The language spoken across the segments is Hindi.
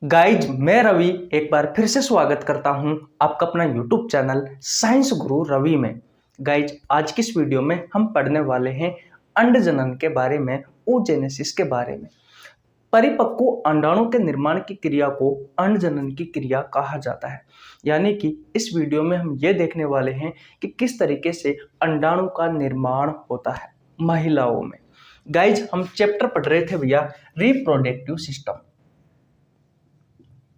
गाइज मैं रवि एक बार फिर से स्वागत करता हूं आपका अपना यूट्यूब चैनल साइंस गुरु रवि में। गाइज आज की इस वीडियो में हम पढ़ने वाले हैं अंड जनन के बारे में, oogenesis के बारे में। परिपक्व अंडाणु के निर्माण की क्रिया को अंड जनन की क्रिया कहा जाता है। यानी कि इस वीडियो में हम ये देखने वाले हैं कि किस तरीके से अंडाणु का निर्माण होता है महिलाओं में। गाइज हम चैप्टर पढ़ रहे थे भैया रिप्रोडक्टिव सिस्टम,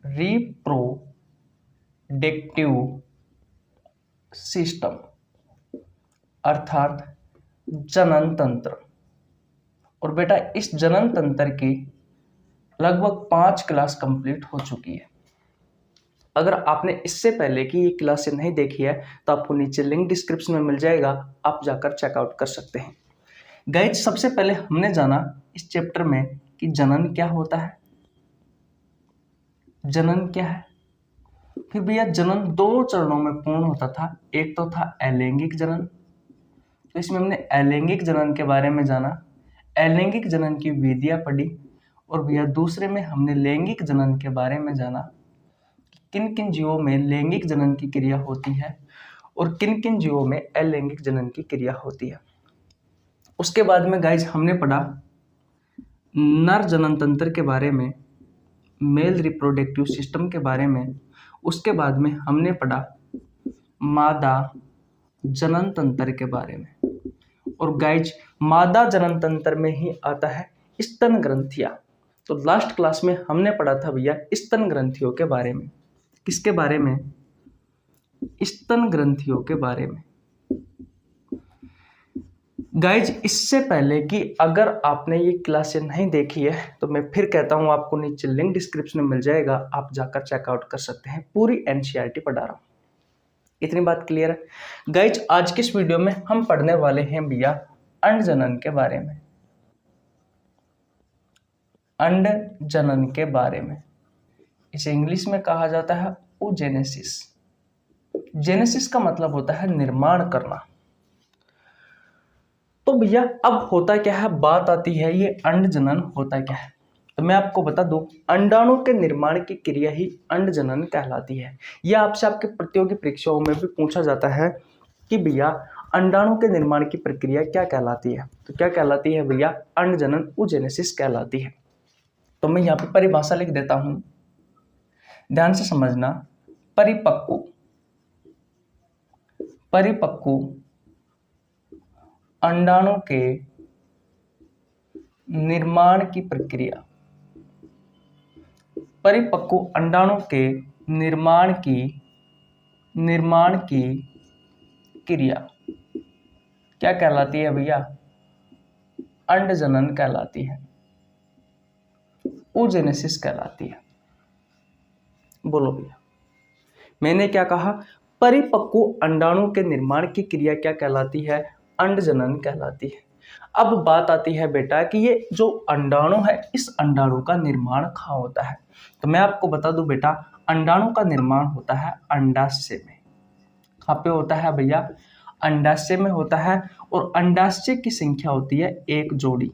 रिप्रोडक्टिव सिस्टम अर्थात जनन तंत्र। और बेटा इस जनन तंत्र की लगभग 5 क्लास कंप्लीट हो चुकी है। अगर आपने इससे पहले की ये क्लास नहीं देखी है तो आपको नीचे लिंक डिस्क्रिप्शन में मिल जाएगा, आप जाकर चेकआउट कर सकते हैं। गाइज सबसे पहले हमने जाना इस चैप्टर में कि जनन क्या होता है, जनन क्या है। फिर भैया जनन 2 चरणों में पूर्ण होता था। एक तो था अलैंगिक जनन, तो इसमें हमने अलैंगिक जनन के बारे में जाना, अलैंगिक जनन की विधियां पढ़ी। और भैया दूसरे में हमने लैंगिक जनन के बारे में जाना, किन किन जीवों में लैंगिक जनन की क्रिया होती है और किन किन जीवों में अलैंगिक जनन की क्रिया होती है। उसके बाद में गाइज हमने पढ़ा नर जनन तंत्र के बारे में, मेल रिप्रोडक्टिव सिस्टम के बारे में। उसके बाद में हमने पढ़ा मादा जनन तंत्र के बारे में। और गाइज मादा जनन तंत्र में ही आता है स्तन ग्रंथियां। तो लास्ट क्लास में हमने पढ़ा था भैया स्तन ग्रंथियों के बारे में। किसके बारे में? स्तन ग्रंथियों के बारे में। गाइज इससे पहले कि अगर आपने ये क्लासें नहीं देखी है तो मैं फिर कहता हूँ आपको नीचे लिंक डिस्क्रिप्शन में मिल जाएगा, आप जाकर चेकआउट कर सकते हैं। पूरी एनसीईआरटी पढ़ा रहा हूँ। इतनी बात क्लियर है। गाइज आज के इस वीडियो में हम पढ़ने वाले हैं भैया अंड जनन के बारे में, अंड जनन के बारे में। इसे इंग्लिश में कहा जाता है oogenesis। जेनेसिस का मतलब होता है निर्माण करना। तो भैया अब होता क्या है, बात आती है ये अंड जनन होता क्या है। तो मैं आपको बता दूं अंडाणु के निर्माण की क्रिया ही अंड जनन कहलाती है। यह आपसे आपके प्रतियोगी परीक्षाओं में भी पूछा जाता है कि भैया अंडाणु के निर्माण की प्रक्रिया क्या कहलाती है। तो क्या कहलाती है भैया? अंड जनन oogenesis कहलाती है। तो मैं यहाँ पे परिभाषा लिख देता हूं, ध्यान से समझना। परिपक्व अंडाणु के निर्माण की प्रक्रिया, परिपक्व अंडाणु के निर्माण की क्रिया क्या कहलाती है भैया? अंड जनन कहलाती है, oogenesis कहलाती है। बोलो भैया, मैंने क्या कहा? परिपक्व अंडाणु के निर्माण की क्रिया क्या कहलाती है? अंड जनन कहलाती है। अब बात आती है बेटा कि ये जो अंडाणु है इस अंडाणु का निर्माण कहाँ होता है। तो मैं आपको बता दूं बेटा अंडाणु का निर्माण होता है अंडाशय में। कहाँ पे होता है भैया? अंडाशय में होता है। और अंडाशय की संख्या होती है 1 जोड़ी,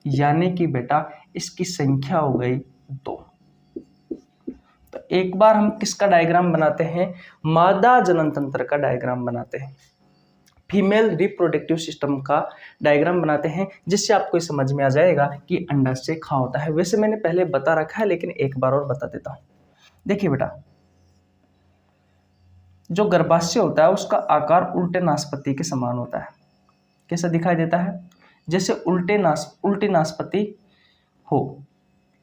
यानी कि बेटा इसकी संख्या हो गई 2। तो एक बार हम किसका डायग्राम बनाते हैं? मादा जनन तंत्र का डायग्राम बनाते हैं, फीमेल रिप्रोडक्टिव सिस्टम का डायग्राम बनाते हैं, जिससे आपको समझ में आ जाएगा कि अंडाशय कहाँ होता है। वैसे मैंने पहले बता रखा है लेकिन एक बार और बता देता हूँ। देखिए बेटा जो गर्भाशय होता है उसका आकार उल्टे नाशपति के समान होता है। कैसा दिखाई देता है? जैसे उल्टी नाशपति हो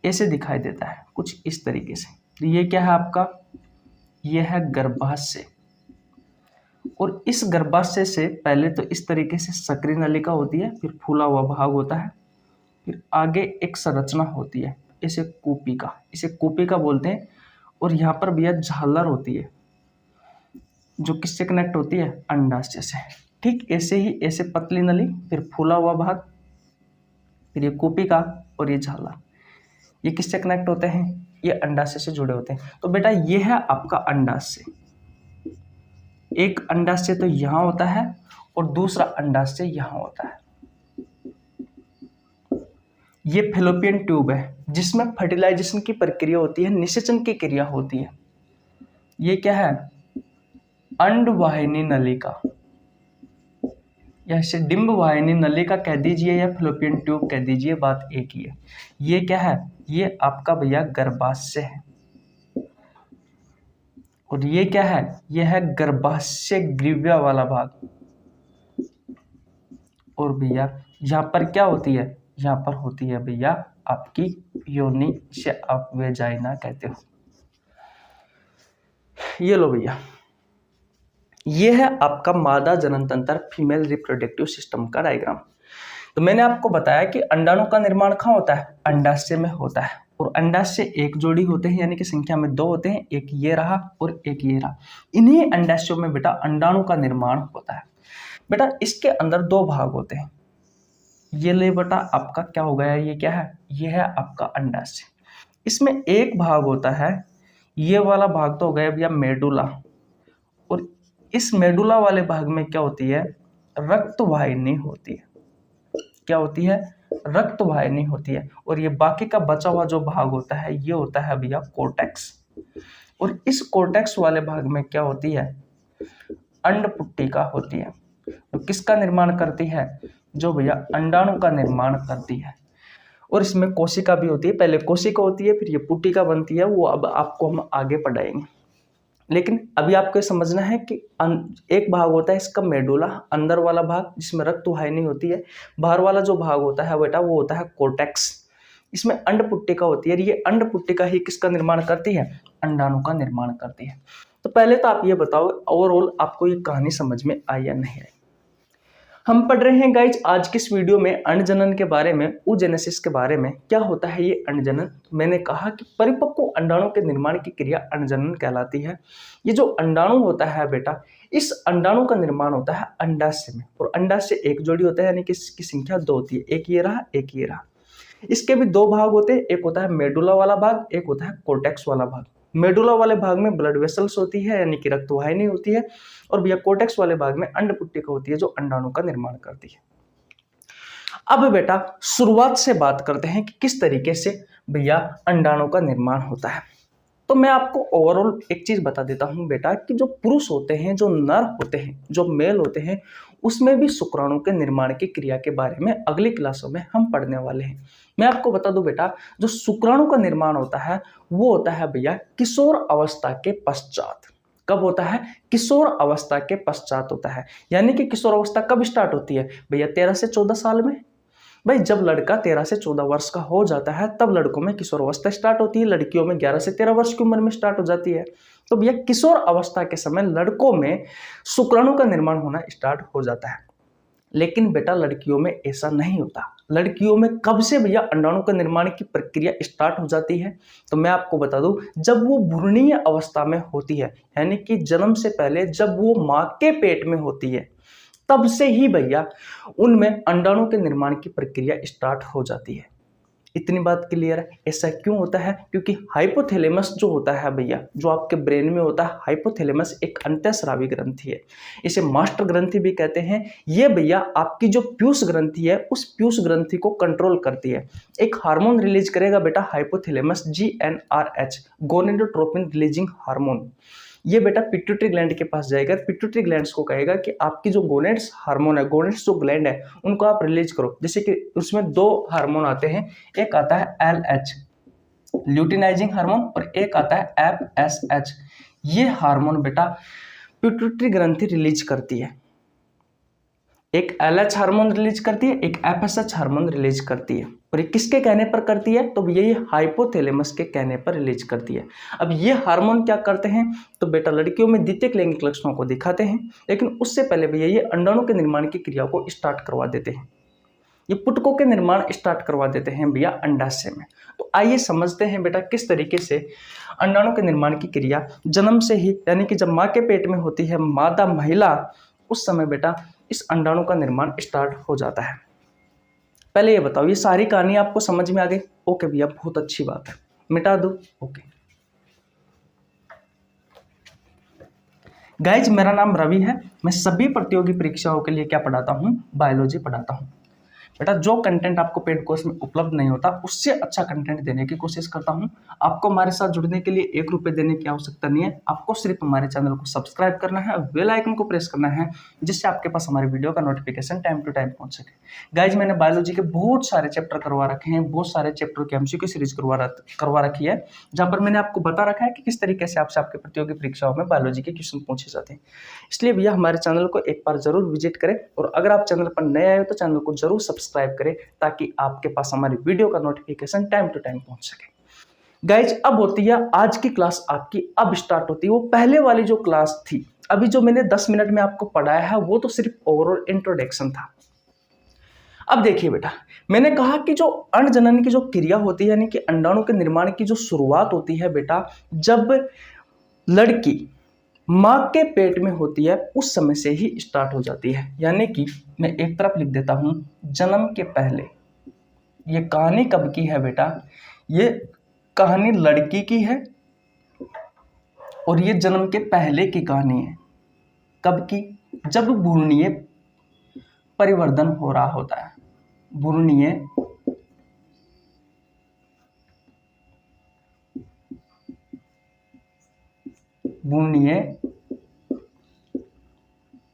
ऐसे दिखाई देता है, कुछ इस तरीके से। तो ये क्या है आपका? ये है गर्भाशय। और इस गर्भाशय से पहले तो इस तरीके से सक्रिय नलिका होती है, फिर फूला हुआ भाग होता है, फिर आगे एक संरचना होती है इसे कूपिका बोलते हैं। और यहाँ पर भैया झालर होती है जो किससे कनेक्ट होती है? अंडाशय से। ठीक ऐसे ही ऐसे पतली नली, फिर फूला हुआ भाग, फिर ये कूपिका और ये झालर, ये किससे कनेक्ट होते हैं? ये अंडाशय से जुड़े होते हैं। तो बेटा ये है आपका अंडाशय। एक अंडाशय तो यहाँ होता है और दूसरा अंडाशय यहाँ होता है। ये फैलोपियन ट्यूब है जिसमें फर्टिलाइजेशन की प्रक्रिया होती है, निषेचन की क्रिया होती है। ये क्या है? अंडवाहिनी नलिका, या इसे डिंबवाहिनी नलिका कह दीजिए या फैलोपियन ट्यूब कह दीजिए, बात एक ही है। ये क्या है? ये आपका भैया गर्भाशय है। और ये क्या है? ये है गर्भाशय ग्रीवा वाला भाग। और भैया यहाँ पर क्या होती है? यहाँ पर होती है भैया आपकी योनि, से आप वेजाइना कहते हो। ये लो भैया, ये है आपका मादा जनन तंत्र, फीमेल रिप्रोडक्टिव सिस्टम का डायग्राम। तो मैंने आपको बताया कि अंडाणु का निर्माण कहाँ होता है? अंडाशय में होता है। और अंडाशय एक जोड़ी होते हैं, यानी कि संख्या में 2 होते हैं, एक ये रहा और एक ये रहा। इन्हीं अंडाशयों में बेटा अंडाणु का निर्माण होता है। बेटा इसके अंदर 2 भाग होते हैं। ये ले बेटा आपका क्या हो गया? ये क्या है? ये है आपका अंडाशय। इसमें एक भाग होता है, ये वाला भाग तो हो गया भैया मेडुला। और इस मेडुला वाले भाग में क्या होती है? रक्त वाहिनी होती है। क्या होती है? रक्त वाहिनी होती है। और ये बाकी का बचा हुआ जो भाग होता है ये होता है भैया कोर्टेक्स। और इस कोर्टेक्स वाले भाग में क्या होती है? अंडपुट्टिका होती है। तो किसका निर्माण करती है? जो भैया अंडाणु का निर्माण करती है। और इसमें कोशिका भी होती है, पहले कोशिका होती है फिर ये पुट्टिका बनती है, वो अब आपको हम आगे पढ़ाएंगे। लेकिन अभी आपको ये समझना है कि एक भाग होता है इसका मेडुला, अंदर वाला भाग जिसमें रक्त वाहिनी होती है। बाहर वाला जो भाग होता है बेटा वो होता है कोर्टेक्स। इसमें अंडपुट्टिका होती है। ये अंडपुट्टिका ही किसका निर्माण करती है? अंडाणु का निर्माण करती है। तो पहले तो आप ये बताओ ओवरऑल आपको ये कहानी समझ में आई या नहीं आई। हम पढ़ रहे हैं गाइज आज की इस वीडियो में अंडजनन के बारे में, oogenesis के बारे में। क्या होता है ये अंडजनन? मैंने कहा कि परिपक्व अंडाणु के निर्माण की क्रिया अंडजनन कहलाती है। ये जो अंडाणु होता है बेटा, इस अंडाणु का निर्माण होता है अंडाशय में। और अंडाशय एक जोड़ी होता है, यानी कि इसकी संख्या 2 होती है, एक ये रहा एक ये रहा। इसके भी 2 भाग होते हैं, एक होता है मेडुला वाला भाग, एक होता है कोर्टेक्स वाला भाग। मेडुला वाले भाग में ब्लड वेसल्स होती है, यानी कि रक्त वाहिनी होती है। और भैया कोर्टेक्स वाले भाग में अंडपुट्टिका होती है जो अंडाणु का निर्माण करती है। अब बेटा शुरुआत से बात करते हैं कि किस तरीके से भैया अंडाणु का निर्माण होता है। तो मैं आपको ओवरऑल एक चीज बता देता हूं बेटा कि जो पुरुष होते हैं, जो नर होते हैं, जो मेल होते हैं, उसमें भी शुक्राणु के निर्माण की क्रिया के बारे में अगली क्लासों में हम पढ़ने वाले हैं। मैं आपको बता दूं बेटा, जो शुक्राणु का निर्माण होता है वो होता है भैया किशोर अवस्था के पश्चात। कब होता है? किशोर अवस्था के पश्चात होता है। यानी कि किशोर अवस्था कब स्टार्ट होती है भैया? 13 से 14 साल में। भाई जब लड़का 13 से 14 वर्ष का हो जाता है तब लड़कों में किशोर अवस्था स्टार्ट होती है, लड़कियों में 11 से 13 वर्ष की उम्र में स्टार्ट हो जाती है। तो भैया किशोर अवस्था के समय लड़कों में शुक्राणु का निर्माण होना स्टार्ट हो जाता है। लेकिन बेटा लड़कियों में ऐसा नहीं होता। लड़कियों में कब से भैया अंडाणु का निर्माण की प्रक्रिया स्टार्ट हो जाती है? तो मैं आपको बता दूं, जब वो भ्रूणीय अवस्था में होती है, यानी कि जन्म से पहले जब वो मां के पेट में होती है, तब से ही भैया उनमें अंडाणु के निर्माण की प्रक्रिया स्टार्ट हो जाती है। इतनी बात क्लियर है? ऐसा क्यों होता है? क्योंकि हाइपोथैलेमस जो होता है भैया, जो आपके ब्रेन में होता है, हाइपोथैलेमस एक अंतःस्रावी ग्रंथि है। इसे मास्टर ग्रंथि भी कहते हैं। ये भैया आपकी जो पीयूष ग्रंथि है उस पीयूष ग्रंथि को कंट्रोल करती है। एक हार्मोन रिलीज करेगा बेटा hypothalamus, GnRH, gonadotropin releasing hormone. ये बेटा पिट्यूटरी ग्लैंड के पास जाएगा, पिट्यूटरी ग्लैंड्स को कहेगा कि आपकी जो गोनेड्स हार्मोन है, गोनेड्स जो ग्लैंड है उनको आप रिलीज करो। जैसे कि उसमें 2 हार्मोन आते हैं, एक आता है LH ल्यूटिनाइजिंग हार्मोन और एक आता है FSH। ये हार्मोन बेटा पिट्यूटरी ग्रंथि रिलीज करती है। एक LH हार्मोन रिलीज करती है, एक FSH हार्मोन रिलीज करती है। और ये किसके कहने पर करती है? तो ये हाइपोथैलेमस के कहने पर रिलीज करती है। अब ये हार्मोन क्या करते हैं? तो बेटा लड़कियों में द्वितीयक लैंगिक लक्षणों को दिखाते हैं, लेकिन उससे पहले भैया ये अंडाणु के निर्माण की क्रिया को स्टार्ट करवा देते हैं। ये पुटकों के निर्माण स्टार्ट करवा देते हैं भैया अंडाशय में। तो आइए समझते हैं बेटा किस तरीके से अंडाणु के निर्माण की क्रिया जन्म से ही, यानी कि जब माँ के पेट में होती है मादा महिला, उस समय बेटा इस अंडाणु का निर्माण स्टार्ट हो जाता है। पहले ये बताओ, ये सारी कहानी आपको समझ में आ गई? ओके भैया, बहुत अच्छी बात है, मिटा दो। ओके गाइज, मेरा नाम रवि है। मैं सभी प्रतियोगी परीक्षाओं के लिए क्या पढ़ाता हूँ? बायोलॉजी पढ़ाता हूँ। बेटा जो कंटेंट आपको पेड कोर्स में उपलब्ध नहीं होता उससे अच्छा कंटेंट देने की कोशिश करता हूं। आपको हमारे साथ जुड़ने के लिए 1 रुपये देने की आवश्यकता नहीं है, आपको सिर्फ हमारे चैनल को सब्सक्राइब करना है, बेल आइकन को प्रेस करना है, जिससे आपके पास हमारी वीडियो का नोटिफिकेशन टाइम टू टाइम पहुंच सके। गाइज मैंने बायोलॉजी के बहुत सारे चैप्टर करवा रखे हैं, बहुत सारे चैप्टर की एमसीक्यू सीरीज करवा रखी है, जहां पर मैंने आपको बता रखा है कि किस तरीके से आपसे आपके प्रतियोगी परीक्षाओं में बायोलॉजी के क्वेश्चन पूछे जाते हैं। इसलिए भैया हमारे चैनल को एक बार जरूर विजिट करें, और अगर आप चैनल पर नए आए हो तो चैनल को जरूर सब्सक्राइब करें, ताकि आपके पास हमारी वीडियो का नोटिफिकेशन टाइम टू टाइम पहुंच सके। गाइज अब होती है आज की क्लास आपकी, अब स्टार्ट होती है वो पहले वाली जो क्लास थी। अभी जो मैंने 10 मिनट में आपको पढ़ाया है वो तो सिर्फ ओवरऑल इंट्रोडक्शन था। अब देखिए बेटा, मैंने कहा कि जो अंडजनन की जो क्रिया होती है, यानी कि अंडाणु के निर्माण की जो शुरुआत होती है बेटा, जब लड़की मां के पेट में होती है उस समय से ही स्टार्ट हो जाती है। यानी कि मैं एक तरफ लिख देता हूं, जन्म के पहले। ये कहानी कब की है बेटा? ये कहानी लड़की की है, और ये जन्म के पहले की कहानी है। कब की? जब भ्रूणीय परिवर्धन हो रहा होता है। भ्रूणीय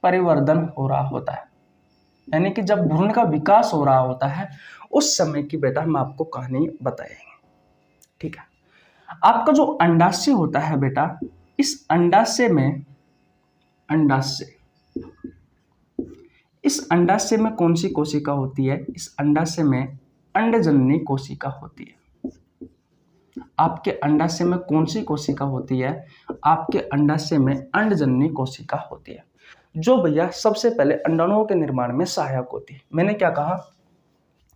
परिवर्धन हो रहा होता है, यानी कि जब भ्रूण का विकास हो रहा होता है उस समय की बेटा हम आपको कहानी बताएंगे। ठीक है, आपका जो अंडाशय होता है बेटा, इस अंडाशय में कौन सी कोशिका होती है? इस अंडाशय में अंडजननी कोशिका होती है। आपके अंडाशय में कौन सी कोशिका होती है? आपके अंडाशय में अंडजननी कोशिका होती है, जो भैया सबसे पहले अंडाणुओं के निर्माण में सहायक होती है। मैंने क्या कहा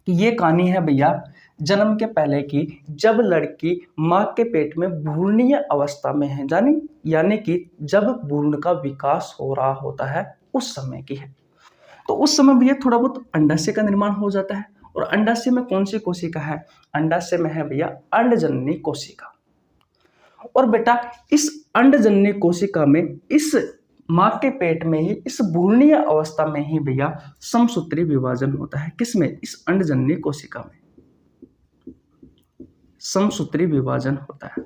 कि ये कहानी है भैया जन्म के पहले की, जब लड़की मां के पेट में भ्रूणीय अवस्था में है, यानी कि जब भ्रूण का विकास हो रहा होता है उस समय की है। तो उस समय भैया थोड़ा बहुत अंडाशय का निर्माण हो जाता है। और अंडाशय में कौन सी कोशिका है? अंडाशय में है भैया अंडजननी कोशिका। और बेटा इस अंडजननी कोशिका में, इस मां के पेट में ही, इस भ्रूणीय अवस्था में ही भैया समसूत्री विभाजन होता है। किसमें? इस अंडजननी कोशिका में समसूत्री विभाजन होता है।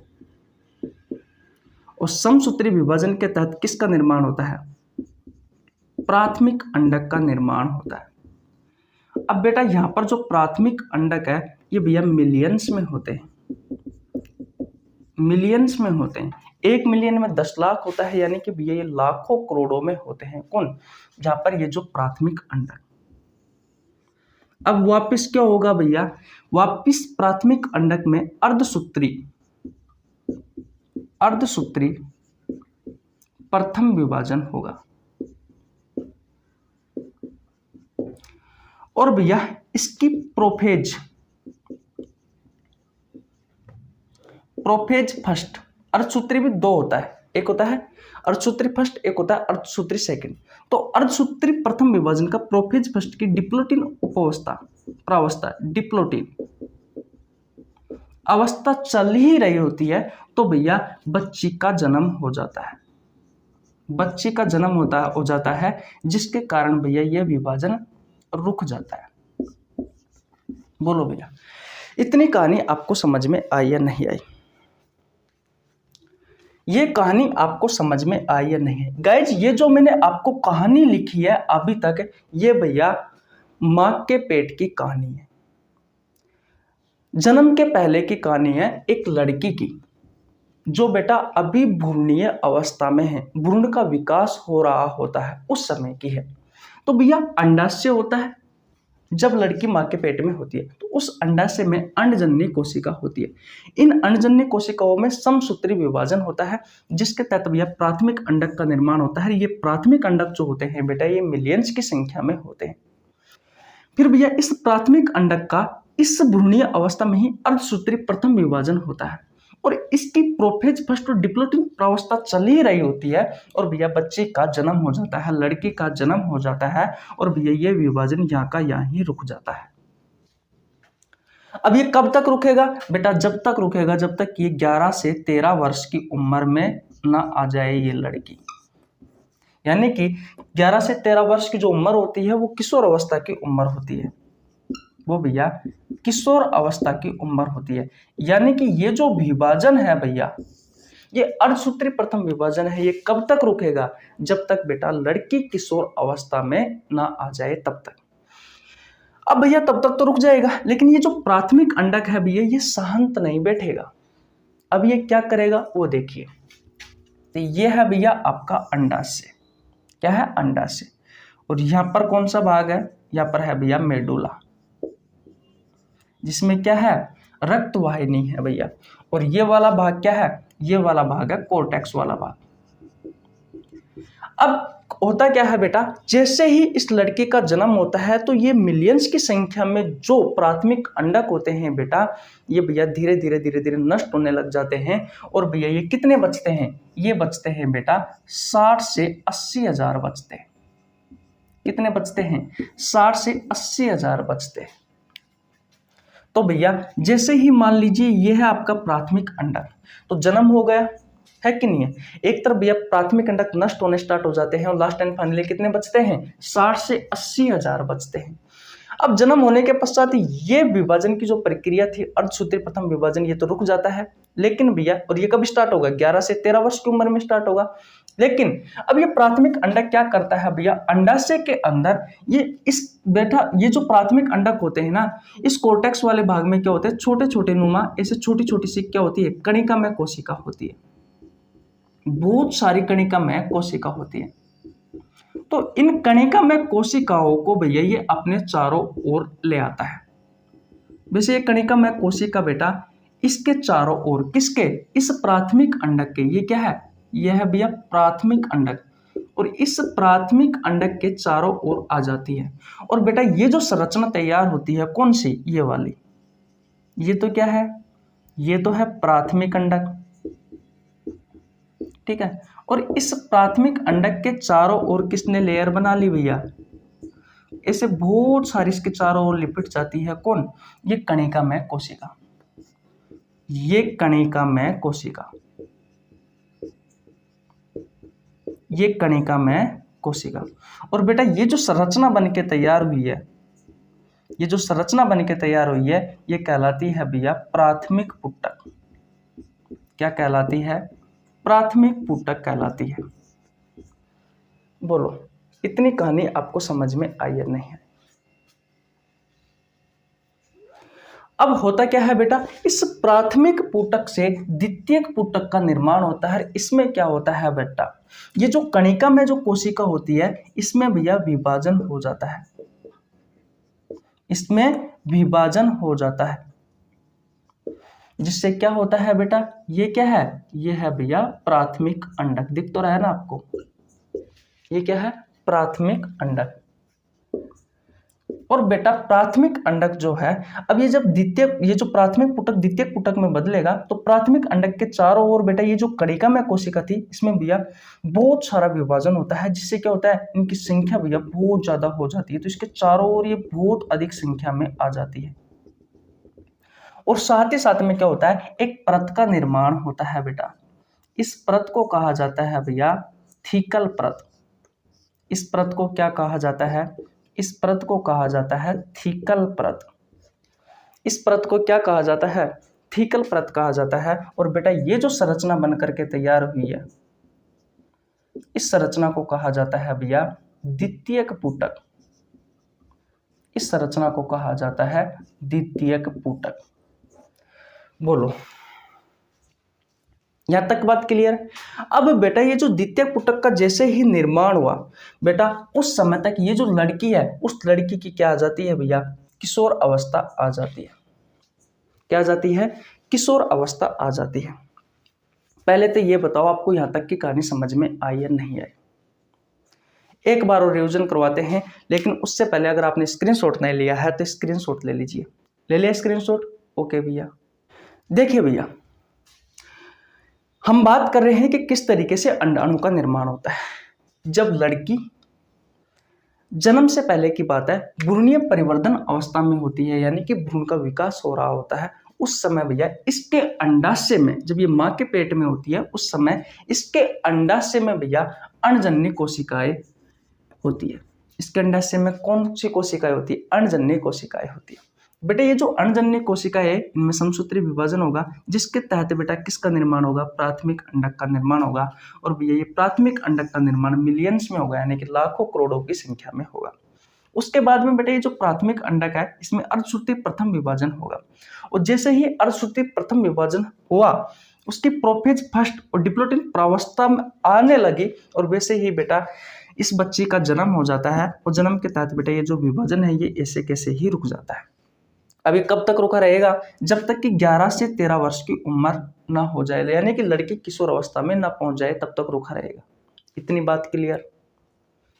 और समसूत्री विभाजन के तहत किसका निर्माण होता है? प्राथमिक अंडक का निर्माण होता है। अब बेटा यहां पर जो प्राथमिक अंडक है ये भैया मिलियंस में होते हैं। 1 मिलियन में 10 लाख होता है, यानी कि भैया ये लाखों करोड़ों में होते हैं। कौन? जहां पर ये जो प्राथमिक अंडक। अब वापिस क्या होगा भैया? वापिस प्राथमिक अंडक में अर्धसूत्री प्रथम विभाजन होगा। और भैया इसकी प्रोफेज फर्स्ट, अर्धसूत्री भी 2 होता है, एक होता है अर्धसूत्री फर्स्ट, एक होता है अर्धसूत्री सेकंड। तो अर्धसूत्री प्रथम विभाजन का प्रोफेज फर्स्ट की डिप्लोटिन प्रावस्था डिप्लोटिन अवस्था चल ही रही होती है, तो भैया बच्ची का जन्म हो जाता है, जिसके कारण भैया यह विभाजन रुक जाता है। बोलो भैया, इतनी कहानी आपको समझ में आई या नहीं आई? ये कहानी आपको समझ में आई या नहीं है? गाइज ये जो मैंने आपको कहानी लिखी है अभी तक, ये भैया मां के पेट की कहानी है, जन्म के पहले की कहानी है एक लड़की की, जो बेटा अभी भ्रूणीय अवस्था में है, भ्रूण का विकास हो रहा होता है उस समय की है। तो भैया अंडाशय होता है जब लड़की मां के पेट में होती है, तो उस अंडाशय में अंडजननी कोशिका होती है। इन अंडजननी कोशिकाओं में समसूत्री विभाजन होता है, जिसके तहत भैया प्राथमिक अंडक का निर्माण होता है। ये प्राथमिक अंडक जो होते हैं बेटा, ये मिलियंस की संख्या में होते हैं। फिर भैया इस प्राथमिक अंडक का इस भ्रूणीय अवस्था में ही अर्धसूत्री प्रथम विभाजन होता है, और इसकी प्रोफेज फर्स्ट और डिप्लोटिन प्रावस्था चल ही रही होती है, और भैया बच्चे का जन्म हो जाता है, लड़की का जन्म हो जाता है, और भैया ये विभाजन यहाँ का यहाँ ही रुक जाता है। अब ये कब तक रुकेगा बेटा? जब तक रुकेगा जब तक ये 11 से 13 वर्ष की उम्र में ना आ जाए ये लड़की। यानी कि 11 से 13 वर्ष की जो उम्र होती है वो किशोर अवस्था की उम्र होती है। वो भैया किशोर अवस्था की उम्र होती है। यानी कि ये जो विभाजन है भैया, ये अर्धसूत्री प्रथम विभाजन है, ये कब तक रुकेगा? जब तक बेटा लड़की किशोर अवस्था में ना आ जाए तब तक। अब भैया तब तक तो रुक जाएगा, लेकिन ये जो प्राथमिक अंडक है भैया, ये शांत नहीं बैठेगा। अब ये क्या करेगा वो देखिए। तो ये है भैया आपका अंडाशय। क्या है? अंडाशय। और यहां पर कौन सा भाग है? यहां पर है भैया मेडुला, जिसमें क्या है? रक्त वाहिनी है भैया। और ये वाला भाग क्या है? ये वाला भाग है कोर्टेक्स वाला भाग। अब होता क्या है बेटा, जैसे ही इस लड़के का जन्म होता है तो ये मिलियंस की संख्या में जो प्राथमिक अंडक होते हैं बेटा, ये भैया धीरे धीरे धीरे धीरे नष्ट होने लग जाते हैं। और भैया ये कितने बचते हैं? ये बचते हैं बेटा 60 से 80 हजार बचते हैं। कितने बचते हैं? 60 से 80 हजार बचते हैं। तो भैया जैसे ही मान लीजिए ये है आपका प्राथमिक अंडक, तो जन्म हो गया है कि नहीं है? एक तरफ भैया प्राथमिक अंडक नष्ट होने स्टार्ट हो जाते हैं और लास्ट एंड फाइनली कितने बचते हैं? 60 से 80 हजार बचते हैं। अब जन्म होने के पश्चात ये विभाजन की जो प्रक्रिया थी, अर्धसूत्री प्रथम विभाजन, ये तो रुक जाता है। लेकिन भैया, और ये कब स्टार्ट होगा? 11 से 13 वर्ष की उम्र में स्टार्ट होगा। लेकिन अब ये प्राथमिक अंडक क्या करता है भैया, अंडाशय के अंदर ये जो प्राथमिक अंडक होते हैं ना, इस कोर्टेक्स वाले भाग में क्या होते हैं? छोटे छोटे नुमा ऐसे छोटी छोटी सी क्या होती है? कणिकामय कोशिका होती है। बहुत सारी कणिकामय कोशिका होती है। तो इन कणिकामय कोशिकाओं को भैया ये अपने चारों ओर ले आता है। वैसे ये कणिकामय कोशिका बेटा इसके चारों ओर, किसके? इस प्राथमिक अंडक के। ये क्या है? यह है भैया प्राथमिक अंडक। और इस प्राथमिक अंडक के चारों ओर आ जाती है। और बेटा ये जो संरचना तैयार होती है, कौन सी? ये वाली। ये तो क्या है? ये तो है प्राथमिक अंडक। ठीक है। और इस प्राथमिक अंडक के चारों ओर किसने लेयर बना ली भैया? ऐसे बहुत सारी इसके चारों ओर लिपट जाती है। कौन? ये कणिकामय कोशिका। ये कणिकामय कोशिका, ये कणिकामय कोशिका। और बेटा ये जो संरचना बन के तैयार हुई है, ये जो संरचना बन के तैयार हुई है, ये कहलाती है भैया प्राथमिक पुटक। क्या कहलाती है? प्राथमिक पुटक कहलाती है। बोलो, इतनी कहानी आपको समझ में आई या नहीं है? अब होता क्या है बेटा, इस प्राथमिक पुटक से द्वितीयक पुटक का निर्माण होता है। इसमें क्या होता है बेटा, ये जो कणिका में जो कोशिका होती है, इसमें भैया विभाजन हो जाता है। इसमें विभाजन हो जाता है, जिससे क्या होता है बेटा, ये क्या है? ये है भैया प्राथमिक अंडक। दिख तो रहा है ना आपको? ये क्या है? प्राथमिक अंडक। और बेटा प्राथमिक अंडक जो है, अब ये जब ये जो प्राथमिक पुटक द्वितीयक पुटक में बदलेगा, तो प्राथमिक अंडक के चारों ओर बेटा ये जो कणिका में कोशिका थी, इसमें भैया बहुत सारा विभाजन होता है, जिससे क्या होता है, इनकी संख्या भैया बहुत ज्यादा हो जाती है। तो इसके चारों ओर ये बहुत अधिक संख्या में आ जाती है। और साथ ही साथ में क्या होता है, एक परत का निर्माण होता है बेटा। इस परत को कहा जाता है भैया थीकल परत। इस परत को क्या कहा जाता है? इस परत को कहा जाता है थीकल परत। इस परत को क्या कहा जाता है? थीकल परत कहा जाता है। और बेटा ये जो संरचना बन करके तैयार हुई है, इस संरचना को कहा जाता है भैया द्वितीयक पुटक। इस संरचना को कहा जाता है द्वितीयक पुटक। बोलो, यहां तक बात क्लियर? अब बेटा ये जो द्वितीयक पुटक का जैसे ही निर्माण हुआ बेटा, उस समय तक ये जो लड़की है, उस लड़की की क्या आ जाती है भैया? किशोर अवस्था आ जाती है। क्या आ जाती है? किशोर अवस्था आ जाती है। पहले तो ये बताओ आपको यहां तक की कहानी समझ में आई या नहीं आई? एक बार और रिवीजन करवाते हैं, लेकिन उससे पहले अगर आपने स्क्रीनशॉट नहीं लिया है तो स्क्रीनशॉट ले लीजिए। ले लिया स्क्रीनशॉट? ओके भैया, देखिए भैया हम बात कर रहे हैं कि किस तरीके से अंडाणु का निर्माण होता है। जब लड़की जन्म से पहले की बात है, भ्रूणीय परिवर्धन अवस्था में होती है, यानी कि भ्रूण का विकास हो रहा होता है, उस समय भैया इसके अंडाशय में, जब ये मां के पेट में होती है, उस समय इसके अंडाशय में भैया अण्डजन्य कोशिकाएं होती है। इसके अंडाशय में कौन सी कोशिकाएं होती है? अण्डजन्य कोशिकाएं होती है। बेटा ये जो अण्डजन्य कोशिका है इनमें समसूत्री विभाजन होगा, जिसके तहत बेटा किसका निर्माण होगा, प्राथमिक अंडक का निर्माण होगा। और भैया ये प्राथमिक अंडक का निर्माण मिलियंस में होगा, यानी कि लाखों करोड़ों की संख्या में होगा। उसके बाद में बेटा ये जो प्राथमिक अंडक है इसमें अर्धसूत्री प्रथम विभाजन होगा, और जैसे ही अर्धसूत्री प्रथम विभाजन हुआ उसकी प्रोफेज फर्स्ट और डिप्लोइड प्रावस्था में आने लगी, और वैसे ही बेटा इस बच्ची का जन्म हो जाता है, और जन्म के तहत बेटा ये जो विभाजन है ये ऐसे कैसे ही रुक जाता है। अभी कब तक रुका रहेगा, जब तक कि 11 से 13 वर्ष की उम्र ना हो जाए, यानी कि लड़की किशोर अवस्था में ना पहुंच जाए, तब तक रुका रहेगा। इतनी बात क्लियर,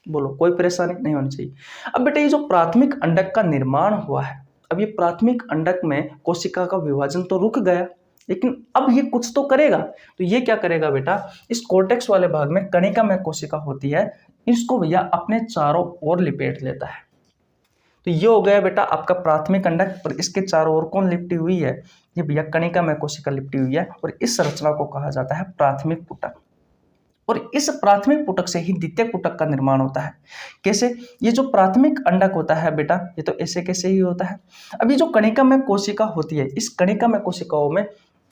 बोलो कोई परेशानी नहीं होनी चाहिए। अब बेटा ये जो प्राथमिक अंडक का निर्माण हुआ है, अब ये प्राथमिक अंडक में कोशिका का विभाजन तो रुक गया, लेकिन अब ये कुछ तो करेगा। तो ये क्या करेगा बेटा, इस कोर्टेक्स वाले भाग में कणिका में कोशिका होती है, इसको भैया अपने चारों ओर लिपेट लेता है। तो ये हो गया बेटा आपका प्राथमिक अंडक, और इसके चारों ओर कौन लिपटी हुई है, ये भैया कणिका में कोशिका लिपटी हुई है, और इस संरचना को कहा जाता है प्राथमिक पुटक। और इस प्राथमिक पुटक से ही द्वितीयक पुटक का निर्माण होता है। कैसे, ये जो प्राथमिक अंडक होता है बेटा ये तो ऐसे कैसे ही होता है। अब ये जो कणिका में कोशिका होती है, इस कणिका में कोशिकाओं में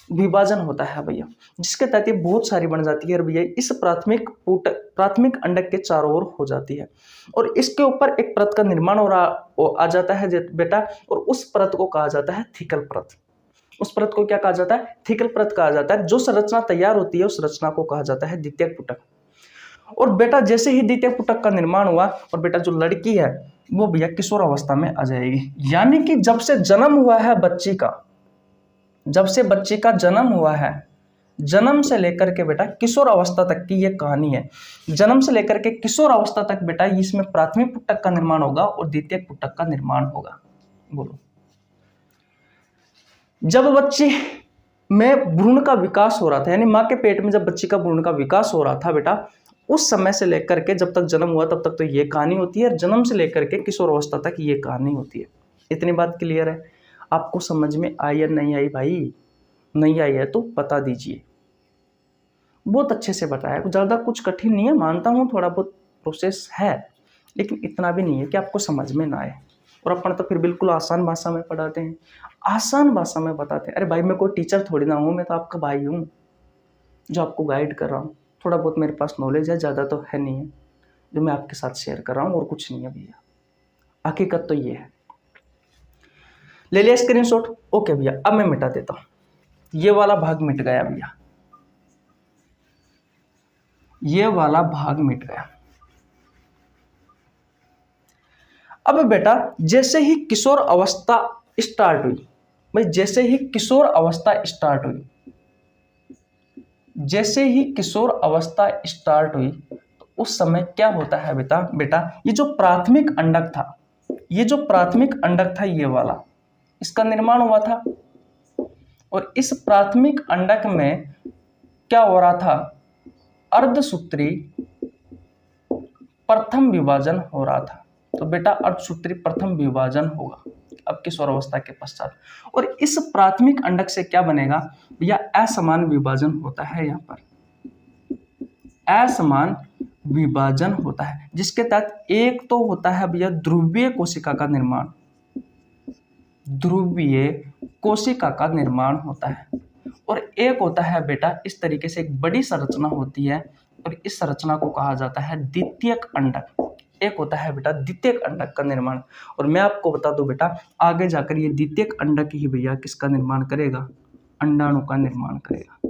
विभाजन होता है भैया, जिसके तहत ये बहुत सारी बन जाती है, और भैया इस प्राथमिक अंडक के चारों ओर हो जाती है, और इसके ऊपर एक परत का निर्माण आ जाता है बेटा, और उस परत को कहा जाता है थिकल परत। उस परत को क्या कहा जाता है, थिकल परत कहा जाता है। जो संरचना तैयार होती है उस संरचना को कहा जाता है द्वितीयक पुटक। और बेटा जैसे ही द्वितीयक पुटक का निर्माण हुआ, और बेटा जो लड़की है वो भैया किशोर अवस्था में आ जाएगी, यानी कि जब से जन्म हुआ है बच्ची का, जब से बच्ची का जन्म हुआ है, जन्म से लेकर के बेटा किशोर अवस्था तक की ये कहानी है। जन्म से लेकर के किशोर अवस्था तक बेटा इसमें प्राथमिक पुटक का निर्माण होगा और द्वितीयक पुटक का निर्माण होगा। बोलो, जब बच्ची में भ्रूण का विकास हो रहा था, यानी माँ के पेट में जब बच्ची का भ्रूण का विकास हो रहा था बेटा, उस समय से लेकर के जब तक जन्म हुआ तब तक तो ये कहानी होती है, और जन्म से लेकर के किशोर अवस्था तक ये कहानी होती है। इतनी बात क्लियर है? आपको समझ में आई या नहीं आई भाई? नहीं आई है तो बता दीजिए। बहुत अच्छे से बताया, ज़्यादा कुछ कठिन नहीं है, मानता हूँ थोड़ा बहुत प्रोसेस है, लेकिन इतना भी नहीं है कि आपको समझ में ना आए। और अपन तो फिर बिल्कुल आसान भाषा में पढ़ाते हैं, आसान भाषा में बताते हैं। अरे भाई मैं कोई टीचर थोड़ी ना हूँ, मैं तो आपका भाई हूँ जो आपको गाइड कर रहा हूँ। थोड़ा बहुत मेरे पास नॉलेज है, ज़्यादा तो है नहीं है, जो मैं आपके साथ शेयर कर रहा हूँ, और कुछ नहीं है भैया। हकीकत तो ये है। ले लिया स्क्रीनशॉट? ओके भैया, अब मैं मिटा देता हूँ। ये वाला भाग मिट गया भैया, ये वाला भाग मिट गया। अब बेटा जैसे ही किशोर अवस्था स्टार्ट हुई, भाई जैसे ही किशोर अवस्था स्टार्ट हुई, जैसे ही किशोर अवस्था स्टार्ट हुई तो उस समय क्या होता है बेटा ये जो प्राथमिक अंडक था, ये जो प्राथमिक अंडक था ये वाला, इसका निर्माण हुआ था। और इस प्राथमिक अंडक में क्या हो रहा था, अर्धसूत्री प्रथम विभाजन हो रहा था। तो बेटा अर्धसूत्री प्रथम विभाजन होगा अब किशोर अवस्था के पश्चात। और इस प्राथमिक अंडक से क्या बनेगा भैया, असमान विभाजन होता है। यहाँ पर असमान विभाजन होता है, जिसके तहत एक तो होता है भैया ध्रुवीय कोशिका का निर्माण, ध्रुवीय कोशिका का निर्माण होता है, और एक होता है बेटा इस तरीके से एक बड़ी संरचना होती है, और इस संरचना को कहा जाता है द्वितीयक अंडक। एक होता है बेटा द्वितीयक अंडक का निर्माण। और मैं आपको बता दूं बेटा, आगे जाकर ये द्वितीयक अंडक ही भैया किसका निर्माण करेगा, अंडाणु का निर्माण करेगा।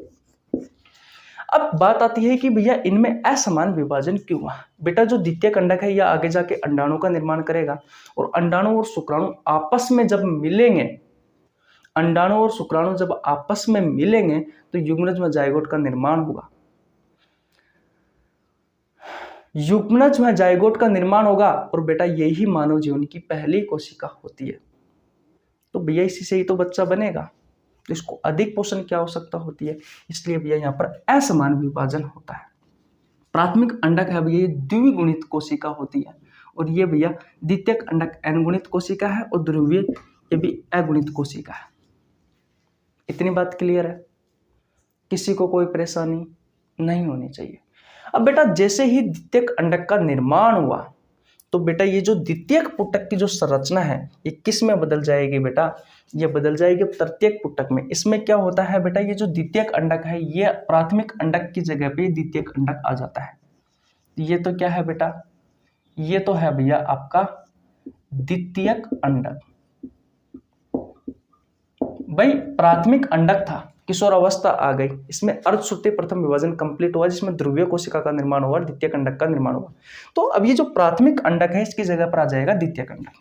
अब बात आती है कि भैया इनमें असमान विभाजन क्यों हुआ। बेटा जो द्वितीयक अंडक है यह आगे जाके अंडाणु का निर्माण करेगा, और अंडाणु और शुक्राणु आपस में जब मिलेंगे, अंडाणु और शुक्राणु जब आपस में मिलेंगे तो युग्मनज में जाइगोट का निर्माण होगा। युग्मनज में जाइगोट का निर्माण होगा, और बेटा यही मानव जीवन की पहली कोशिका होती है। तो भैया इसी से ही तो बच्चा बनेगा, तो इसको अधिक पोषण की आवश्यकता होती है, इसलिए भैया यहाँ पर असमान विभाजन होता है। प्राथमिक अंडक है भैया द्विगुणित कोशिका होती है, और ये भैया द्वितीयक अंडक एनगुणित कोशिका है, और ध्रुवीय ये भी अगुणित कोशिका है। इतनी बात क्लियर है? किसी को कोई परेशानी नहीं होनी चाहिए। अब बेटा जैसे ही द्वितीयक अंडक का निर्माण हुआ तो बेटा ये जो द्वितीयक पुटक की जो संरचना है ये किस में बदल जाएगी बेटा, ये बदल जाएगी तृतीयक पुटक में। इसमें क्या होता है बेटा, ये जो द्वितीयक अंडक है ये प्राथमिक अंडक की जगह पे द्वितीयक अंडक आ जाता है। ये तो क्या है बेटा, ये तो है भैया आपका द्वितीयक अंडक। भाई प्राथमिक अंडक था, किशोर अवस्था आ गई, इसमें अर्धसूत्री प्रथम विभाजन कंप्लीट हुआ जिसमें ध्रुवीय कोशिका का निर्माण हुआ, द्वितीयक अंडक का निर्माण हुआ। तो अब ये जो प्राथमिक अंडक है इसकी जगह पर आ जाएगा द्वितीयक अंडक।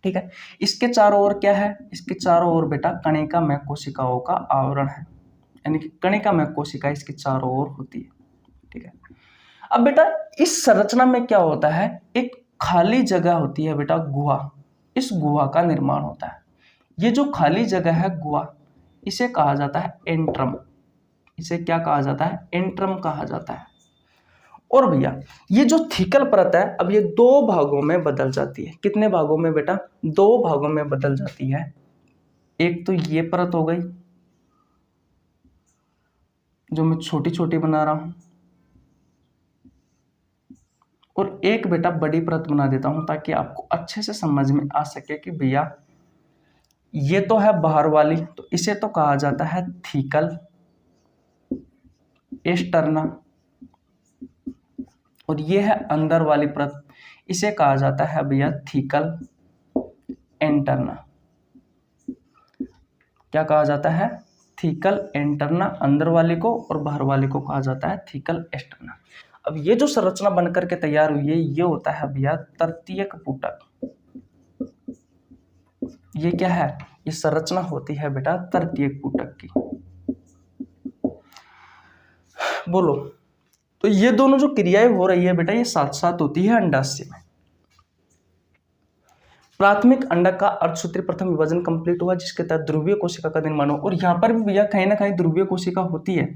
ठीक है, इसके चारों ओर क्या है, इसके चारों ओर बेटा कणिकामय कोशिकाओं का आवरण है, यानी कि कणिकामय कोशिका इसके चारों ओर होती है। ठीक है, अब बेटा इस संरचना में क्या होता है, एक खाली जगह होती है बेटा गुहा, इस गुहा का निर्माण होता है। ये जो खाली जगह है गुहा, इसे कहा जाता है एंट्रम। इसे क्या कहा जाता है, एंट्रम कहा जाता है। और भैया ये जो थीकल परत है अब ये दो भागों में बदल जाती है। कितने भागों में बेटा, दो भागों में बदल जाती है। एक तो ये परत हो गई जो मैं छोटी छोटी बना रहा हूं, और एक बेटा बड़ी परत बना देता हूं ताकि आपको अच्छे से समझ में आ सके कि भैया ये तो है बाहर वाली, तो इसे तो कहा जाता है थीकल एस्टर्ना, और ये है अंदर वाली परत, इसे कहा जाता है भैया थीकल एंटरना। क्या कहा जाता है, थीकल एंटरना अंदर वाली को, और बाहर वाली को कहा जाता है थीकल एस्टर्ना। अब ये जो संरचना बनकर के तैयार हुई है ये होता है भैया तृतीयक पुटक। ये क्या है, ये संरचना होती है बेटा तृतीयक पुटक की। बोलो, तो ये दोनों जो क्रियाएं हो रही है बेटा ये साथ साथ होती है अंडाशय में। प्राथमिक अंडक का अर्धसूत्री प्रथम विभाजन कंप्लीट हुआ जिसके तहत ध्रुवीय कोशिका का निर्माण हुआ, और यहाँ पर भी भैया कहीं ना कहीं ध्रुवीय कोशिका होती है,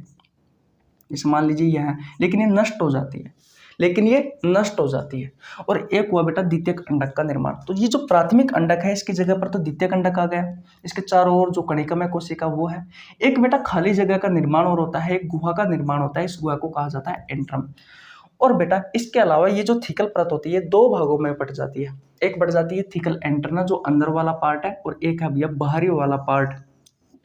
जैसे मान लीजिए यह है, लेकिन ये नष्ट हो जाती है, और एक हुआ बेटा द्वितीयक अंडक का निर्माण। तो ये जो प्राथमिक अंडक है इसकी जगह पर तो द्वितीयक अंडक आ गया, इसके चारों ओर जो कणिकामय कोशिका वो है। एक बेटा खाली जगह का निर्माण और होता है, एक गुहा का निर्माण होता है, इस गुहा को कहा जाता है एंट्रम। और बेटा इसके अलावा ये जो थीकल परत होती है दो भागों में बट जाती है। एक बढ़ जाती है थीकल एंटरना जो अंदर वाला पार्ट है, और एक है भैया बाहरी वाला पार्ट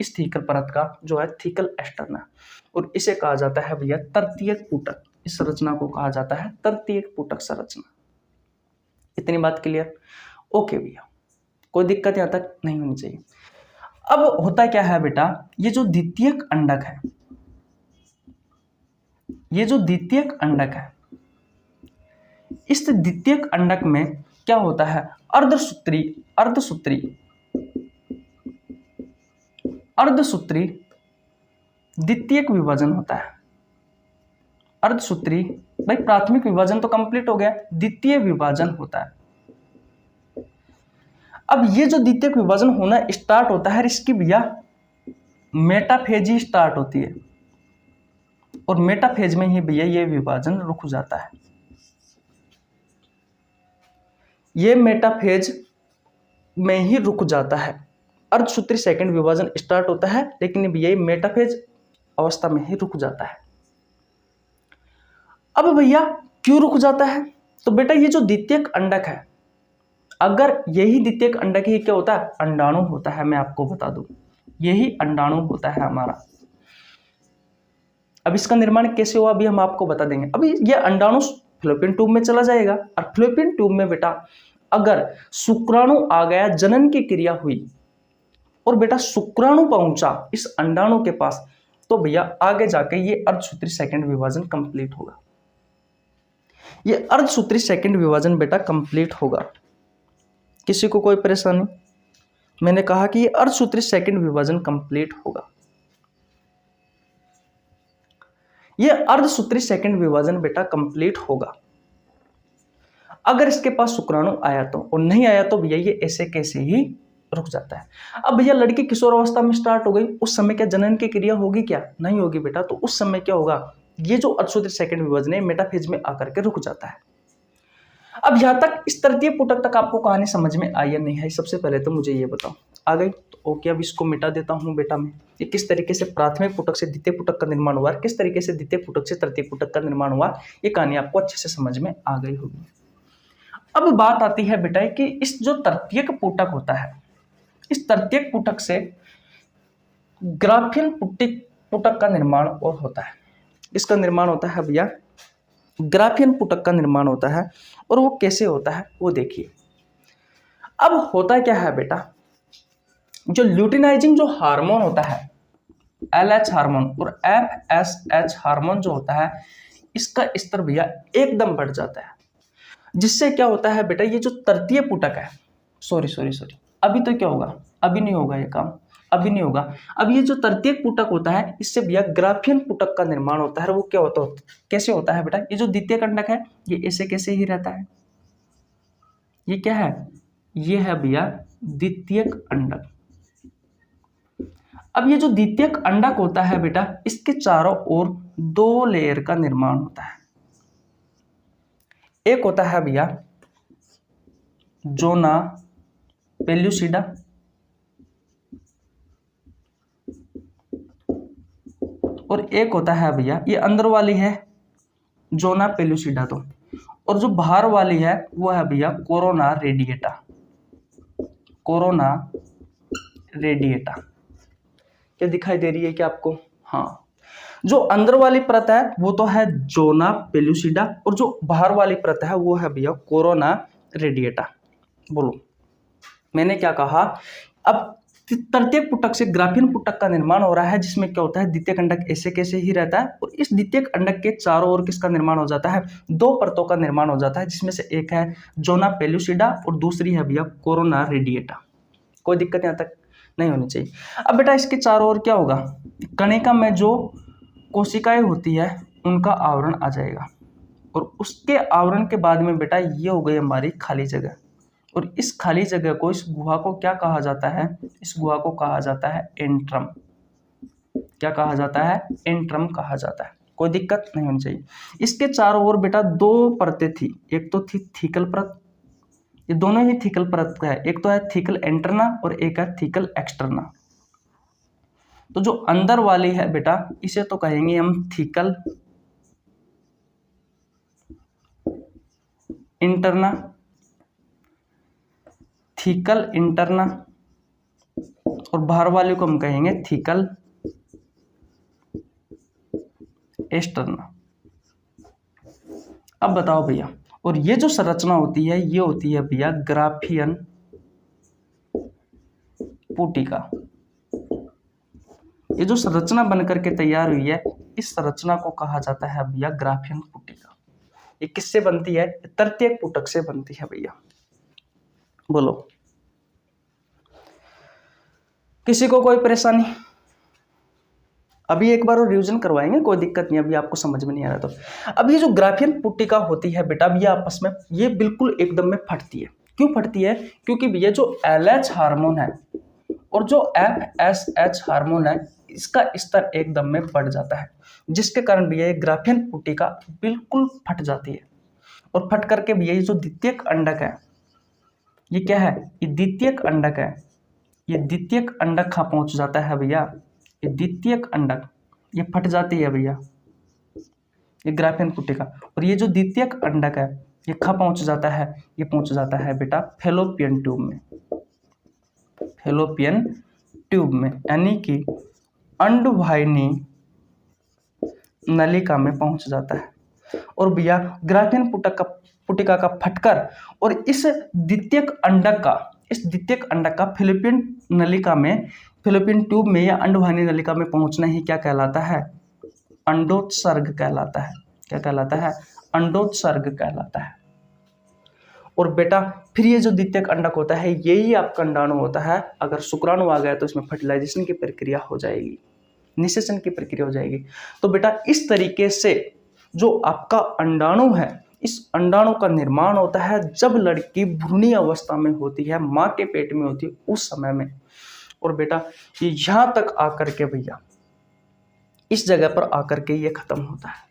इस थीकल परत का जो है थीकल एस्टर्ना, और इसे कहा जाता है भैया तृतीयक पुटक। इस संरचना को कहा जाता है तृतीयक पुटक संरचना। इतनी बात क्लियर? ओके भैया, कोई दिक्कत यहां तक नहीं होनी चाहिए। अब होता क्या है बेटा, ये जो द्वितीयक अंडक है, ये जो द्वितीयक अंडक है, इस द्वितीयक अंडक में क्या होता है, अर्धसूत्री द्वितीयक विभाजन होता है। अर्धसूत्री, भाई प्राथमिक विभाजन तो कंप्लीट हो गया, द्वितीय विभाजन होता है। अब ये जो द्वितीयक विभाजन होना स्टार्ट होता है, इसकी भैया मेटाफेज स्टार्ट होती है, और मेटाफेज में ही भैया ये विभाजन रुक जाता है। ये मेटाफेज में ही रुक जाता है। अर्धसूत्री सेकंड विभाजन स्टार्ट होता है, लेकिन भैया ये मेटाफेज अवस्था में ही रुक जाता है। अब भैया क्यों रुक जाता है, तो बेटा ये जो द्वितीयक अंडक है, अगर यही द्वितीयक अंडक ही क्या होता है, अंडाणु होता है। मैं आपको बता दूं यही अंडाणु होता है हमारा। अब इसका निर्माण कैसे हुआ अभी हम आपको बता देंगे। अभी ये अंडाणु फ्लोपियन ट्यूब में चला जाएगा, और फ्लोपियन ट्यूब में बेटा अगर शुक्राणु आ गया, जनन की क्रिया हुई और बेटा शुक्राणु पहुंचा इस अंडाणु के पास, तो भैया आगे जाके ये अर्धसूत्री सेकंड विभाजन कंप्लीट होगा। ये अर्धसूत्री सेकंड विभाजन बेटा कंप्लीट होगा। किसी को कोई परेशानी? मैंने कहा कि ये अर्धसूत्री सेकंड विभाजन कंप्लीट होगा। ये अर्धसूत्री सेकंड विभाजन बेटा कंप्लीट होगा अगर इसके पास शुक्राणु आया तो, और नहीं आया तो भैया ये ऐसे कैसे ही रुक जाता है। अब भैया लड़की किशोर अवस्था में स्टार्ट हो गई, उस समय क्या जनन की क्रिया होगी? क्या नहीं होगी बेटा। तो उस समय क्या होगा, ये जो अर्धसूत्री सेकंड विभाजन है मेटाफेज में आकर के रुक जाता है। अब यहां तक इस तृतीय पुटक तक आपको कहानी समझ में आई या नहीं आई, सबसे पहले तो मुझे ये बताओ। आ गई? तो ओके, अब इसको मिटा देता हूं बेटा मैं। ये किस तरीके से प्राथमिक पुटक से द्वितीय पुटक का निर्माण हुआ, किस तरीके से द्वितीय पुटक से तृतीय पुटक का निर्माण हुआ, ये कहानी आपको अच्छे से समझ में आ गई होगी। अब बात आती है बेटा कि इस जो तृतीयक पुटक होता है, इस तृतीयक पुटक से ग्राफियन पुटक का निर्माण और होता है। इसका निर्माण होता है भैया, ग्राफियन पुटक का निर्माण होता है। और वो कैसे होता है वो देखिए। अब होता क्या है बेटा, जो ल्यूटिनाइजिंग जो हार्मोन होता है LH हार्मोन और FSH हार्मोन जो होता है, इसका स्तर भैया एकदम बढ़ जाता है। जिससे क्या होता है बेटा, ये जो तृतीय पुटक है, सॉरी अभी तो क्या होगा, अभी नहीं होगा ये काम, अभी नहीं होगा। अब ये जो तृतीय पुटक होता है, इससे भैया ग्राफियन पुटक का निर्माण होता है। वो क्या होता है, कैसे होता है बेटा, ये जो द्वितीय कंडक है ये ऐसे कैसे ही रहता है। ये क्या है, ये है भैया द्वितीयक अंडक। अब ये जो द्वितीयक अंडक होता है बेटा, इसके चारों ओर 2 लेयर का निर्माण होता है। एक होता है भैया जोना पेल्यूसिडा, और एक होता है भैया, ये अंदर वाली है जोना पेल्यूसिडा तो, और जो बाहर वाली है वो है भैया कोरोना रेडिएटा। कोरोना रेडिएटा क्या दिखाई दे रही है क्या आपको? हाँ, जो अंदर वाली परत है वो तो है जोना पेल्यूसिडा, और जो बाहर वाली परत है वो है भैया कोरोना रेडिएटा। बोलो मैंने क्या कहा? अब तृतीय पुटक से ग्राफियन पुटक का निर्माण हो रहा है, जिसमें क्या होता है, द्वितीय अंडक ऐसे कैसे ही रहता है, और इस द्वितीय अंडक के चारों ओर किसका निर्माण हो जाता है, 2 परतों का निर्माण हो जाता है, जिसमें से एक है जोना पेल्यूसिडा और दूसरी है भैया कोरोना रेडिएटा। कोई दिक्कत यहाँ तक नहीं होनी चाहिए। अब बेटा इसके चारों ओर क्या होगा, कणिका में जो कोशिकाएं होती है उनका आवरण आ जाएगा, और उसके आवरण के बाद में बेटा ये हो गई हमारी खाली जगह। और इस खाली जगह को, इस गुहा को क्या कहा जाता है, इस गुहा को कहा जाता है एंट्रम। क्या कहा जाता है? एंट्रम कहा जाता है। कोई दिक्कत नहीं होनी चाहिए। इसके चारों ओर बेटा 2 परतें थी, एक तो थी थीकल परत, ये दोनों ही थीकल परत का है, एक तो है थीकल एंटरना और एक है थीकल एक्सटर्ना। तो जो अंदर वाली है बेटा, इसे तो कहेंगे हम थीकल इंटरना, थीकल इंटरना, और बाहर वाले को हम कहेंगे थीकल एक्सटर्ना। अब बताओ भैया, और ये जो संरचना होती है ये होती है भैया ग्राफियन पुटिका। ये जो संरचना बनकर के तैयार हुई है, इस संरचना को कहा जाता है भैया ग्राफियन पुटिका। ये किससे बनती है? तृतीयक पुटक से बनती है भैया। बोलो किसी को कोई परेशानी? अभी एक बार और रिवीजन करवाएंगे, कोई दिक्कत नहीं, अभी आपको समझ में नहीं आ रहा तो। अब ये जो ग्राफियन पुटिका होती है बेटा, ये आपस में ये बिल्कुल एकदम में फटती है। क्यों फटती है? क्योंकि भैया जो LH हार्मोन है और जो FSH हार्मोन है, इसका स्तर एकदम में बढ़ जाता है, जिसके कारण भैया ये ग्राफियन पुटिका बिल्कुल फट जाती है। और फट करके भैया ये जो द्वितीयक अंडक है, ये क्या है, ये द्वितीयक अंडक है, ये द्वितीयक अंडक कहाँ पहुंच जाता है भैया, ये द्वितीयक अंडक ये फट जाती है भैया, ये ग्राफियन पुटिका। और ये जो द्वितीयक अंडक है ये कहाँ पहुंच जाता है, ये पहुंच जाता है बेटा फैलोपियन ट्यूब में, फैलोपियन ट्यूब में, यानी कि अंडवाहिनी नलिका में पहुंच जाता है। और भैया ग्राफियन पुटिका का फटकर और इस द्वितीयक अंडक का फैलोपियन नलिका में, फैलोपियन ट्यूब में या अंडवाहिनी नलिका में पहुंचना ही क्या कहलाता है? अंडोत्सर्ग कहलाता है। क्या कहलाता है? अंडोत्सर्ग कहलाता है। और बेटा फिर ये जो द्वितीयक अंडक होता है यही आपका अंडाणु होता है। अगर शुक्राणु आ गया तो इसमें फर्टिलाइजेशन की प्रक्रिया हो जाएगी, निषेचन की प्रक्रिया हो जाएगी। तो बेटा इस तरीके से जो आपका अंडाणु है, इस अंडाणु का निर्माण होता है जब लड़की भ्रूणी अवस्था में होती है, माँ के पेट में होती है उस समय में। और बेटा ये यहाँ तक आकर के भैया इस जगह पर आकर के ये खत्म होता है।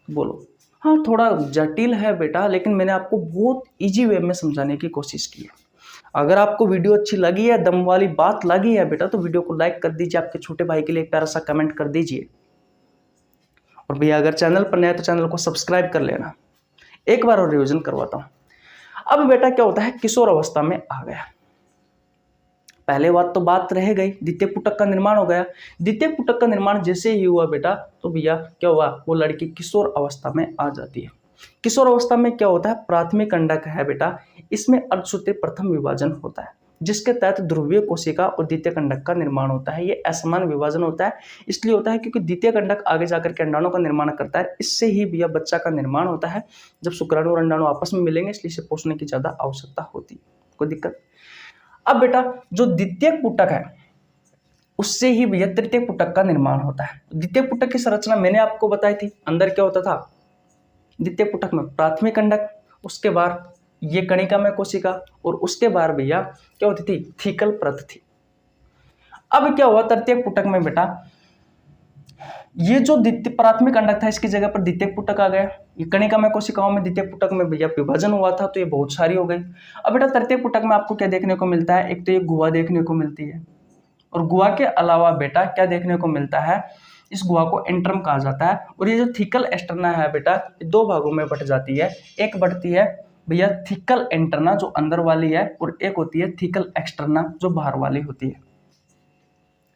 बोलो हाँ, थोड़ा जटिल है बेटा, लेकिन मैंने आपको बहुत इजी वे में समझाने की कोशिश की है। अगर आपको वीडियो अच्छी लगी है, दम वाली बात लगी है बेटा, तो वीडियो को लाइक कर दीजिए, आपके छोटे भाई के लिए एक प्यारा सा कमेंट कर दीजिए। और भैया अगर चैनल पर नया तो चैनल को सब्सक्राइब कर लेना। एक बार और रिवीजन करवाता हूँ। अब बेटा क्या होता है, किशोर अवस्था में आ गया। पहले बात रह गई, द्वितीय पुटक का निर्माण हो गया। द्वितीय पुटक का निर्माण जैसे ही हुआ बेटा, तो भैया क्या हुआ, वो लड़की किशोर अवस्था में आ जाती है। किशोर अवस्था में क्या होता है, प्राथमिक अंडक है बेटा, इसमें अर्धसूत्रीय प्रथम विभाजन होता है, जिसके तहत ध्रुवीय कोशिका और द्वितीय कंडक का निर्माण होता है। ये असमान विभाजन होता है, इसलिए होता है क्योंकि द्वितीय कंडक आगे जाकर के अंडाणु का निर्माण करता है, इससे ही भैया बच्चा का निर्माण होता है। जब शुक्राणु और अंडाणु आपस में मिलेंगे, इसलिए इसे पोषण की ज्यादा आवश्यकता होती है। कोई दिक्कत? अब बेटा जो द्वितीय पुटक है, उससे ही भैया तृतीय पुटक का निर्माण होता है। द्वितीय पुटक की संरचना मैंने आपको बताई थी। अंदर क्या होता था, द्वितीय पुटक में प्राथमिक कंडक, उसके बाद ये कणिका में कोशिका, और उसके बाद भैया क्या होती थी, थीकल परत थी। अब क्या हुआ तृतीय पुटक में बेटा, ये जो द्वितीय प्राथमिक अंडक था, इसकी जगह पर द्वितीय पुटक आ गया। ये कणिका में कोशिकाओं में द्वितीय पुटक में भैया विभाजन हुआ था, तो ये बहुत सारी हो गई। अब बेटा तृतीय पुटक में आपको क्या देखने को मिलता है, एक तो ये गुहा देखने को मिलती है, और गुहा के अलावा बेटा क्या देखने को मिलता है, इस गुहा को एंट्रम कहा जाता है। और ये जो थिकल एस्टर्ना है बेटा, ये दो भागों में बट जाती है। एक बढ़ती है भैया थिकल एंटरना जो अंदर वाली है, और एक होती है थिकल एक्सटर्ना जो बाहर वाली होती है।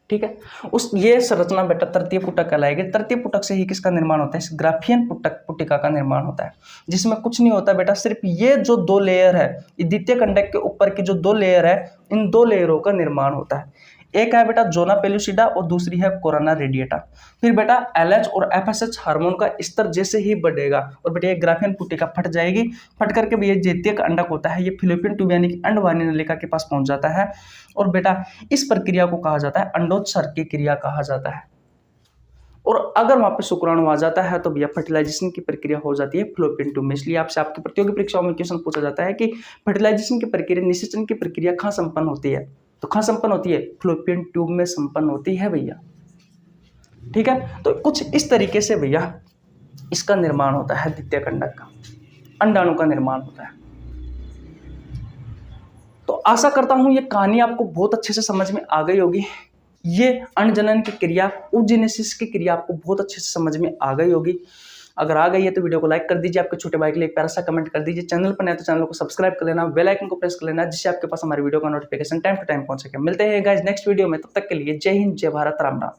ठीक है, उस ये संरचना बेटा तृतीय पुटक कहलाएगी। तृतीय पुटक से ही किसका निर्माण होता है, ग्राफियन पुटक पुटिका का निर्माण होता है, जिसमें कुछ नहीं होता बेटा, सिर्फ ये जो दो लेयर है, ये द्वितीय कंडक के ऊपर की जो दो लेयर है, इन दो लेयरों का निर्माण होता है। एक है बेटा जोना पेलुसिडा और दूसरी है कोरोना रेडिएटा। फिर बेटा LH और FSH हार्मोन का स्तर जैसे ही बढ़ेगा, और बेटा ये ग्राफियन पुटिका फट जाएगी। फट करके भी ये द्वितीयक अंडक होता है, ये फिलिपियन ट्यूब यानी कि अंडवाहिनी नलिका के पास पहुंच जाता है। और बेटा इस प्रक्रिया को कहा जाता है अंडोत्सर्ग की क्रिया कहा जाता है। और अगर वहां पे शुक्राणु आ जाता है, तो भैया फर्टिलाइजेशन की प्रक्रिया हो जाती है फ्लोपियन ट्यूब में। इसलिए आपसे आपकी प्रतियोगी परीक्षाओं में क्वेश्चन पूछा जाता है कि फर्टिलाइजेशन की प्रक्रिया, निषेचन की प्रक्रिया कहाँ संपन्न होती है, तो कहाँ संपन्न होती है, फ्लोपियन ट्यूब में संपन्न होती है भैया। ठीक है, तो कुछ इस तरीके से भैया इसका निर्माण होता है, द्वितीय कंडक का, अंडाणु का निर्माण होता है। तो आशा करता हूं ये कहानी आपको बहुत अच्छे से समझ में आ गई होगी। ये अंडजनन की क्रिया, oogenesis की क्रिया आपको बहुत अच्छे से समझ में आ गई होगी। अगर आ गई है तो वीडियो को लाइक कर दीजिए, आपके छोटे भाई के लिए एक प्यारा सा कमेंट कर दीजिए, चैनल पर नए तो चैनल को सब्सक्राइब कर लेना, बेल आइकन को प्रेस कर लेना, जिससे आपके पास हमारी वीडियो का नोटिफिकेशन टाइम टू टाइम पहुंच सके। मिलते हैं गाइस नेक्स्ट वीडियो में, तब तक के लिए जय हिंद, जय भारत, राम राम।